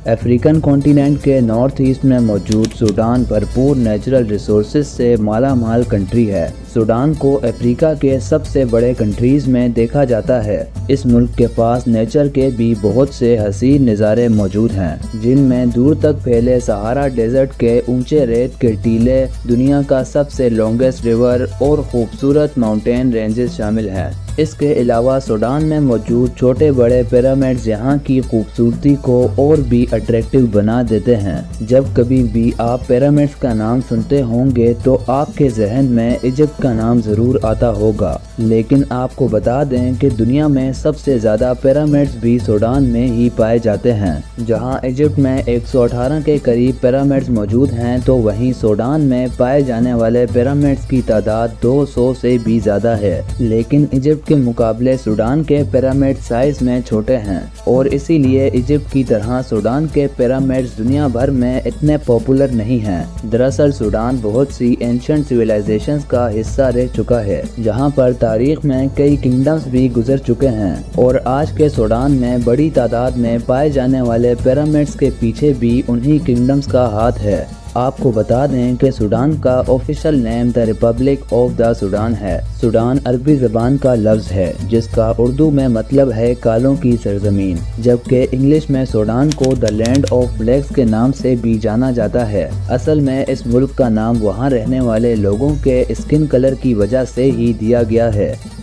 African continent के north east में मौजूद सूडान भरपूर नेचुरल रिसोर्सेज से माला माल कंट्री है। सूडान को अफ्रीका के सबसे बड़े कंट्रीज में देखा जाता है। इस मुल्क के पास नेचर के भी बहुत से हसीन नज़ारे मौजूद हैं, जिनमें दूर तक फैले सहारा डेजर्ट के ऊंचे रेत के टीले, दुनिया का सबसे लॉन्गेस्ट रिवर और खूबसूरत माउंटेन रेंजेस शामिल हैं। इसके अलावा सूडान में मौजूद छोटे बड़े पिरामिड्स यहाँ की खूबसूरती को और भी अट्रैक्टिव बना देते हैं। जब कभी भी आप पिरामिड्स का नाम सुनते होंगे तो आपके जहन में इजिप्ट का नाम ज़रूर आता होगा, लेकिन आपको बता दें कि दुनिया में सबसे ज़्यादा पिरामिड्स भी सूडान में ही पाए जाते हैं। जहाँ इजिप्ट में 118 के करीब पिरामिड्स मौजूद हैं, तो वहीं सूडान में पाए जाने वाले पिरामिड्स की तादाद 200 से भी ज़्यादा है। लेकिन इजिप्ट के मुकाबले सूडान के पिरामिड साइज में छोटे हैं और इसीलिए इजिप्ट की तरह सूडान के पिरामिड्स दुनिया भर में इतने पॉपुलर नहीं हैं। दरअसल सूडान बहुत सी एंशिएंट सिविलाइजेशंस का हिस्सा रह चुका है, जहां पर तारीख में कई किंगडम्स भी गुजर चुके हैं और आज के सूडान में बड़ी तादाद में पाए जाने वाले पिरामिड्स के पीछे भी उन्हीं किंगडम्स का हाथ है। आपको बता दें कि सूडान का official name the Republic of the Sudan है। सूडान अरबी ज़बान का लफ्ज़ है जिसका उर्दू में मतलब है कालों की सरजमीन, जबकि इंग्लिश में सूडान को द लैंड ऑफ ब्लैक्स के नाम से भी जाना जाता है। असल में इस मुल्क का नाम वहाँ रहने वाले लोगों के स्किन कलर की वजह से ही दिया गया है।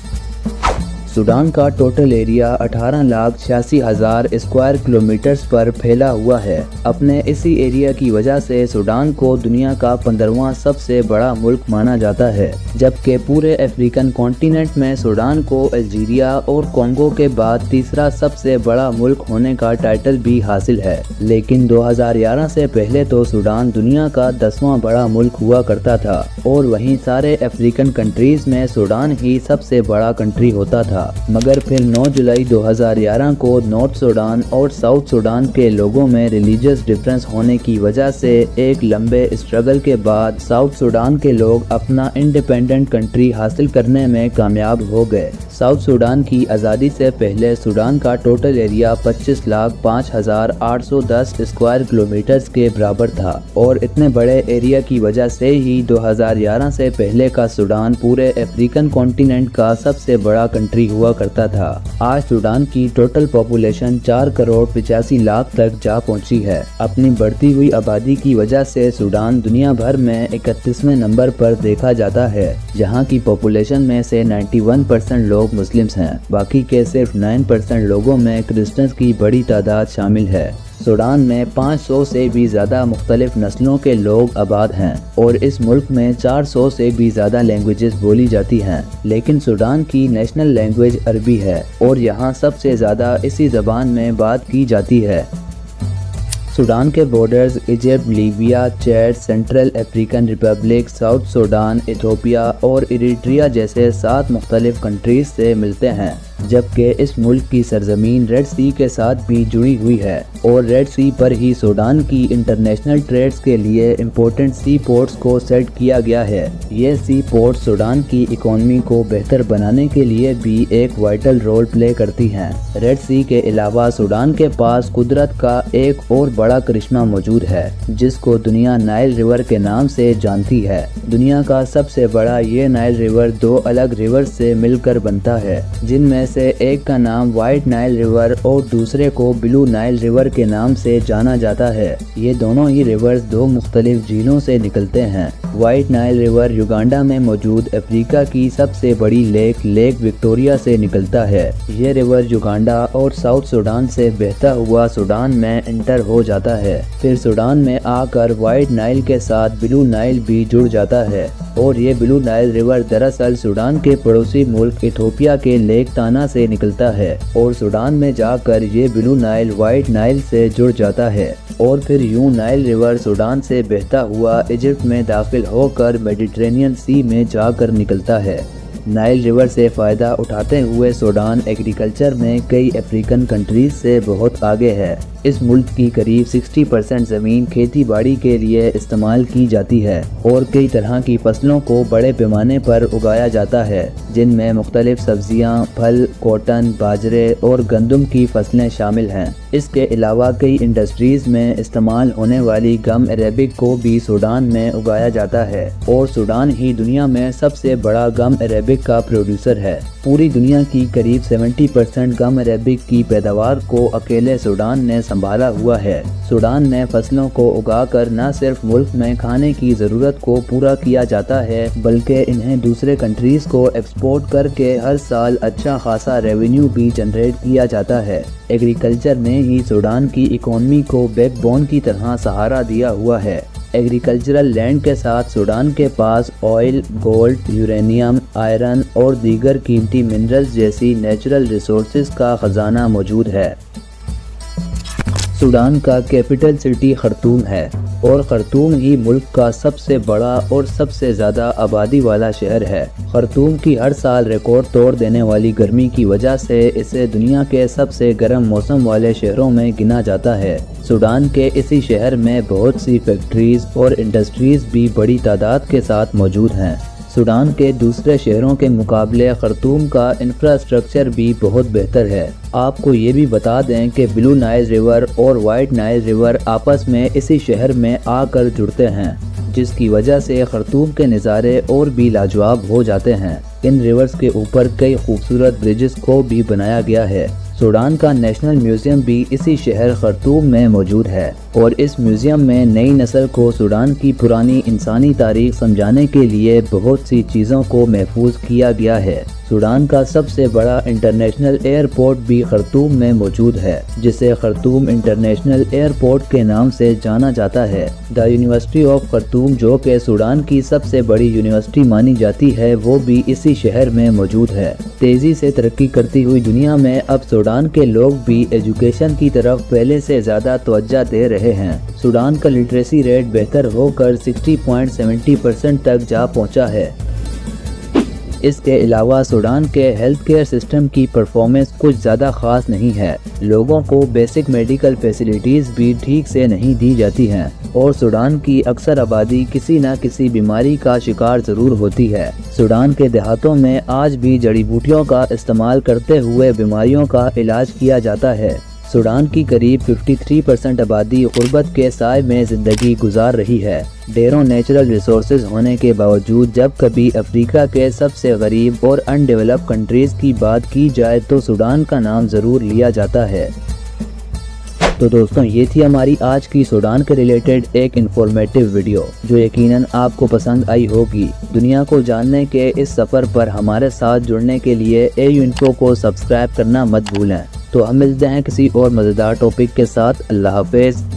सूडान का टोटल एरिया 18,86,000 स्क्वायर किलोमीटर्स पर फैला हुआ है। अपने इसी एरिया की वजह से सूडान को दुनिया का 15वां सबसे बड़ा मुल्क माना जाता है, जबकि पूरे अफ्रीकन कॉन्टिनेंट में सूडान को अल्जीरिया और कॉन्गो के बाद तीसरा सबसे बड़ा मुल्क होने का टाइटल भी हासिल है। लेकिन 2011 से पहले तो सूडान दुनिया का 10वां बड़ा मुल्क हुआ करता था और वहीं सारे अफ्रीकन कंट्रीज में सूडान ही सबसे बड़ा कंट्री होता था। मगर फिर 9 जुलाई 2011 को नॉर्थ सूडान और साउथ सूडान के लोगों में रिलीजियस डिफरेंस होने की वजह से एक लंबे स्ट्रगल के बाद साउथ सूडान के लोग अपना इंडिपेंडेंट कंट्री हासिल करने में कामयाब हो गए। साउथ सूडान की आज़ादी से पहले सूडान का टोटल एरिया 25,05,810 स्क्वायर किलोमीटर्स के बराबर था और इतने बड़े एरिया की वजह से ही 2011 से पहले का सूडान पूरे अफ्रीकन कॉन्टिनेंट का सबसे बड़ा कंट्री हुआ करता था। आज सूडान की टोटल पॉपुलेशन 4,85,00,000 तक जा पहुंची है। अपनी बढ़ती हुई आबादी की वजह से सूडान दुनिया भर में 31वें नंबर पर देखा जाता है, जहां की पॉपुलेशन में से 91% लोग मुस्लिम्स हैं। बाकी के सिर्फ 9% लोगों में क्रिश्चियंस की बड़ी तादाद शामिल है। सूडान में 500 से भी ज़्यादा मुख्तलिफ नस्लों के लोग आबाद हैं और इस मुल्क में 400 से भी ज़्यादा लैंग्वेजेस बोली जाती हैं। लेकिन सूडान की नेशनल लैंग्वेज अरबी है और यहाँ सबसे ज़्यादा इसी ज़बान में बात की जाती है। सूडान के borders Egypt, Libya, Chad, central African Republic, south Sudan, Ethiopia और इरिट्रिया जैसे 7 मुख्तलिफ कंट्रीज से मिलते हैं, जबकि इस मुल्क की सरजमीन रेड सी के साथ भी जुड़ी हुई है और रेड सी पर ही सूडान की इंटरनेशनल ट्रेड्स के लिए इम्पोर्टेंट सी पोर्ट्स को सेट किया गया है। ये सी पोर्ट्स सूडान की इकोनॉमी को बेहतर बनाने के लिए भी एक वाइटल रोल प्ले करती हैं। रेड सी के अलावा सूडान के पास कुदरत का एक और बड़ा करिश्मा मौजूद है, जिसको दुनिया नाइल रिवर के नाम से जानती है। दुनिया का सबसे बड़ा ये नाइल रिवर 2 अलग रिवर से मिलकर बनता है, जिनमें से एक का नाम व्हाइट नाइल रिवर और दूसरे को ब्लू नाइल रिवर के नाम से जाना जाता है। ये दोनों ही रिवर्स 2 मुख्तलिफ झीलों से निकलते हैं। व्हाइट नाइल रिवर युगांडा में मौजूद अफ्रीका की सबसे बड़ी लेक विक्टोरिया से निकलता है। ये रिवर युगांडा और साउथ सूडान से बहता हुआ सूडान में इंटर हो जाता है। फिर सूडान में आकर व्हाइट नाइल के साथ ब्लू नाइल भी जुड़ जाता है और ये ब्लू नाइल रिवर दरअसल सूडान के पड़ोसी मुल्क इथियोपिया के लेक ताना से निकलता है और सूडान में जाकर ये ब्लू नाइल व्हाइट नाइल से जुड़ जाता है और फिर यूं नाइल रिवर सूडान से बहता हुआ इजिप्ट में दाखिल होकर मेडिटेरेनियन सी में जाकर निकलता है। नाइल रिवर से फ़ायदा उठाते हुए सूडान एग्रीकल्चर में कई अफ्रीकन कंट्रीज से बहुत आगे है। اس ملک کی قریب 60% زمین کھیتی باڑی کے لیے استعمال کی جاتی ہے اور کئی طرح کی فصلوں کو بڑے پیمانے پر اگایا جاتا ہے، جن میں مختلف سبزیاں، پھل، کاٹن، باجرے اور گندم کی فصلیں شامل ہیں۔ اس کے علاوہ کئی انڈسٹریز میں استعمال ہونے والی گم عربک کو بھی سوڈان میں اگایا جاتا ہے اور سوڈان ہی دنیا میں سب سے بڑا گم عربک کا پروڈیوسر ہے۔ پوری دنیا کی قریب 70% گم عربک کی پیداوار کو اکیلے سوڈان نے سنبھالا ہوا ہے۔ سوڈان میں فصلوں کو اگا کر نہ صرف ملک میں کھانے کی ضرورت کو پورا کیا جاتا ہے بلکہ انہیں دوسرے کنٹریز کو ایکسپورٹ کر کے ہر سال اچھا خاصا ریونیو بھی جنریٹ کیا جاتا ہے۔ ایگریکلچر نے ہی سوڈان کی اکانومی کو بیک بون کی طرح سہارا دیا ہوا ہے۔ ایگریکلچرل لینڈ کے ساتھ سوڈان کے پاس آئل، گولڈ، یورینیم، آئرن اور دیگر قیمتی منرلز جیسی نیچرل ریسورسز کا خزانہ موجود ہے۔ سوڈان کا کیپٹل سٹی خرطوم ہے اور خرطوم ہی ملک کا سب سے بڑا اور سب سے زیادہ آبادی والا شہر ہے۔ خرطوم کی ہر سال ریکارڈ توڑ دینے والی گرمی کی وجہ سے اسے دنیا کے سب سے گرم موسم والے شہروں میں گنا جاتا ہے۔ سوڈان کے اسی شہر میں بہت سی فیکٹریز اور انڈسٹریز بھی بڑی تعداد کے ساتھ موجود ہیں۔ سوڈان کے دوسرے شہروں کے مقابلے خرطوم کا انفراسٹرکچر بھی بہت بہتر ہے۔ آپ کو یہ بھی بتا دیں کہ بلو نائل ریور اور وائٹ نائل ریور آپس میں اسی شہر میں آ کر جڑتے ہیں، جس کی وجہ سے خرطوم کے نظارے اور بھی لاجواب ہو جاتے ہیں۔ ان ریورز کے اوپر کئی خوبصورت برجز کو بھی بنایا گیا ہے۔ سوڈان کا نیشنل میوزیم بھی اسی شہر خرطوم میں موجود ہے اور اس میوزیم میں نئی نسل کو سوڈان کی پرانی انسانی تاریخ سمجھانے کے لیے بہت سی چیزوں کو محفوظ کیا گیا ہے۔ سوڈان کا سب سے بڑا انٹرنیشنل ایئرپورٹ بھی خرطوم میں موجود ہے، جسے خرطوم انٹرنیشنل ایئرپورٹ کے نام سے جانا جاتا ہے۔ یونیورسٹی آف خرطوم، جو کہ سوڈان کی سب سے بڑی یونیورسٹی مانی جاتی ہے، وہ بھی اسی شہر میں موجود ہے۔ تیزی سے ترقی کرتی ہوئی دنیا میں اب سوڈان کے لوگ بھی ایجوکیشن کی طرف پہلے سے زیادہ توجہ دے رہے ہیں۔ سوڈان کا لٹریسی ریٹ بہتر ہو کر 60.70% تک جا پہنچا ہے۔ اس کے علاوہ سوڈان کے ہیلتھ کیئر سسٹم کی پرفارمنس کچھ زیادہ خاص نہیں ہے۔ لوگوں کو بیسک میڈیکل فیسلٹیز بھی ٹھیک سے نہیں دی جاتی ہیں اور سوڈان کی اکثر آبادی کسی نہ کسی بیماری کا شکار ضرور ہوتی ہے۔ سوڈان کے دیہاتوں میں آج بھی جڑی بوٹیوں کا استعمال کرتے ہوئے بیماریوں کا علاج کیا جاتا ہے۔ سوڈان کی قریب 53% آبادی غربت کے سائے میں زندگی گزار رہی ہے۔ ڈھیروں نیچرل ریسورسز ہونے کے باوجود جب کبھی افریقہ کے سب سے غریب اور ان ڈیولپ کنٹریز کی بات کی جائے تو سوڈان کا نام ضرور لیا جاتا ہے۔ تو دوستوں، یہ تھی ہماری آج کی سوڈان کے ریلیٹڈ ایک انفارمیٹیو ویڈیو جو یقیناً آپ کو پسند آئی ہوگی۔ دنیا کو جاننے کے اس سفر پر ہمارے ساتھ جڑنے کے لیے AU انفو کو سبسکرائب کرنا مت بھولیں۔ تو ہم ملتے ہیں کسی اور مزیدار ٹاپک کے ساتھ۔ اللہ حافظ۔